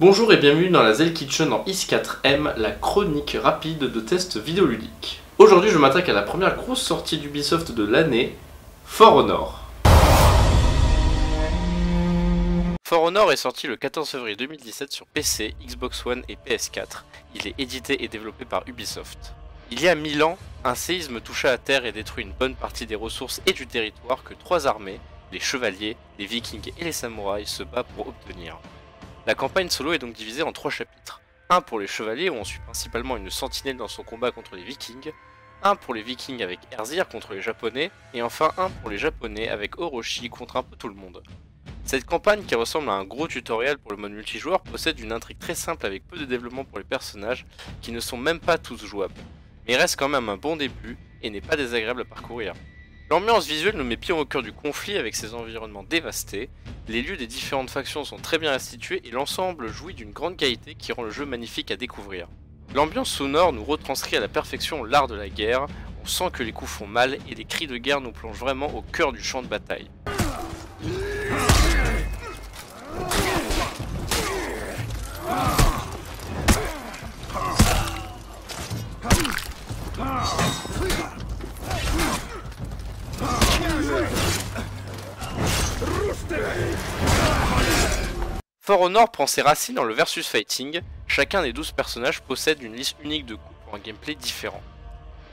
Bonjour et bienvenue dans la Zell Kitchen en IS-4M, la chronique rapide de tests vidéoludiques. Aujourd'hui je m'attaque à la première grosse sortie d'Ubisoft de l'année, For Honor. For Honor est sorti le 14 février 2017 sur PC, Xbox One et PS4. Il est édité et développé par Ubisoft. Il y a 1000 ans, un séisme toucha à terre et détruit une bonne partie des ressources et du territoire que trois armées, les chevaliers, les vikings et les samouraïs se battent pour obtenir. La campagne solo est donc divisée en 3 chapitres. Un pour les chevaliers où on suit principalement une sentinelle dans son combat contre les vikings, un pour les vikings avec Erzir contre les japonais, et enfin un pour les japonais avec Orochi contre un peu tout le monde. Cette campagne qui ressemble à un gros tutoriel pour le mode multijoueur possède une intrigue très simple avec peu de développement pour les personnages qui ne sont même pas tous jouables, mais reste quand même un bon début et n'est pas désagréable à parcourir. L'ambiance visuelle nous met pied au cœur du conflit avec ses environnements dévastés, les lieux des différentes factions sont très bien restitués et l'ensemble jouit d'une grande qualité qui rend le jeu magnifique à découvrir. L'ambiance sonore nous retranscrit à la perfection l'art de la guerre, on sent que les coups font mal et les cris de guerre nous plongent vraiment au cœur du champ de bataille. For Honor prend ses racines dans le versus fighting, chacun des 12 personnages possède une liste unique de coups pour un gameplay différent.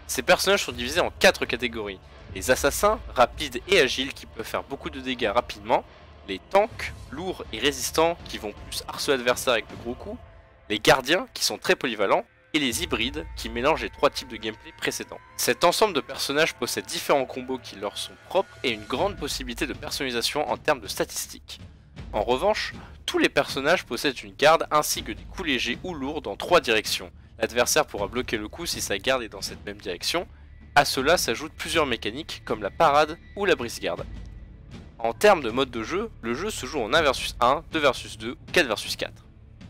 Ces personnages sont divisés en 4 catégories, les assassins, rapides et agiles qui peuvent faire beaucoup de dégâts rapidement, les tanks, lourds et résistants qui vont plus harceler l'adversaire avec de gros coups, les gardiens qui sont très polyvalents, et les hybrides qui mélangent les 3 types de gameplay précédents. Cet ensemble de personnages possède différents combos qui leur sont propres et une grande possibilité de personnalisation en termes de statistiques. En revanche, tous les personnages possèdent une garde ainsi que des coups légers ou lourds dans 3 directions. L'adversaire pourra bloquer le coup si sa garde est dans cette même direction. À cela s'ajoutent plusieurs mécaniques comme la parade ou la brise-garde. En termes de mode de jeu, le jeu se joue en 1 vs 1, 2 vs 2 ou 4 vs 4.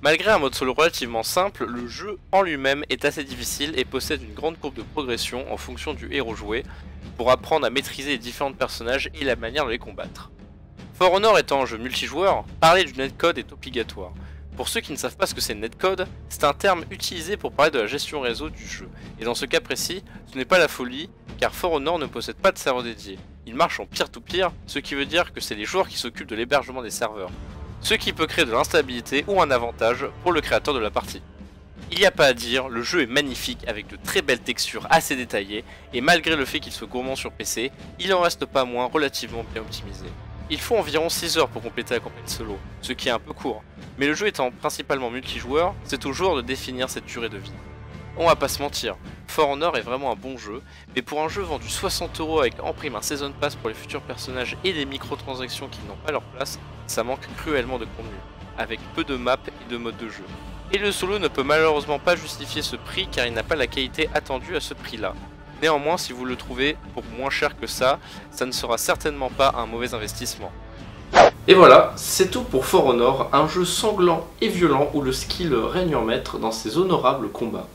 Malgré un mode solo relativement simple, le jeu en lui-même est assez difficile et possède une grande courbe de progression en fonction du héros joué pour apprendre à maîtriser les différents personnages et la manière de les combattre. For Honor étant un jeu multijoueur, parler du netcode est obligatoire. Pour ceux qui ne savent pas ce que c'est le netcode, c'est un terme utilisé pour parler de la gestion réseau du jeu. Et dans ce cas précis, ce n'est pas la folie, car For Honor ne possède pas de serveur dédié. Il marche en peer-to-peer, ce qui veut dire que c'est les joueurs qui s'occupent de l'hébergement des serveurs. Ce qui peut créer de l'instabilité ou un avantage pour le créateur de la partie. Il n'y a pas à dire, le jeu est magnifique avec de très belles textures assez détaillées, et malgré le fait qu'il soit gourmand sur PC, il en reste pas moins relativement bien optimisé. Il faut environ 6 heures pour compléter la campagne solo, ce qui est un peu court, mais le jeu étant principalement multijoueur, c'est aux joueurs de définir cette durée de vie. On va pas se mentir, For Honor est vraiment un bon jeu, mais pour un jeu vendu 60 € avec en prime un Season Pass pour les futurs personnages et des microtransactions qui n'ont pas leur place, ça manque cruellement de contenu, avec peu de maps et de modes de jeu. Et le solo ne peut malheureusement pas justifier ce prix car il n'a pas la qualité attendue à ce prix là. Néanmoins, si vous le trouvez pour moins cher que ça ne sera certainement pas un mauvais investissement. Et voilà, c'est tout pour For Honor, un jeu sanglant et violent où le skill règne en maître dans ses honorables combats.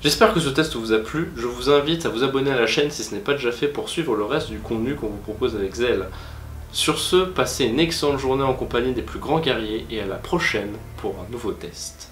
J'espère que ce test vous a plu, je vous invite à vous abonner à la chaîne si ce n'est pas déjà fait pour suivre le reste du contenu qu'on vous propose avec Zell. Sur ce, passez une excellente journée en compagnie des plus grands guerriers et à la prochaine pour un nouveau test.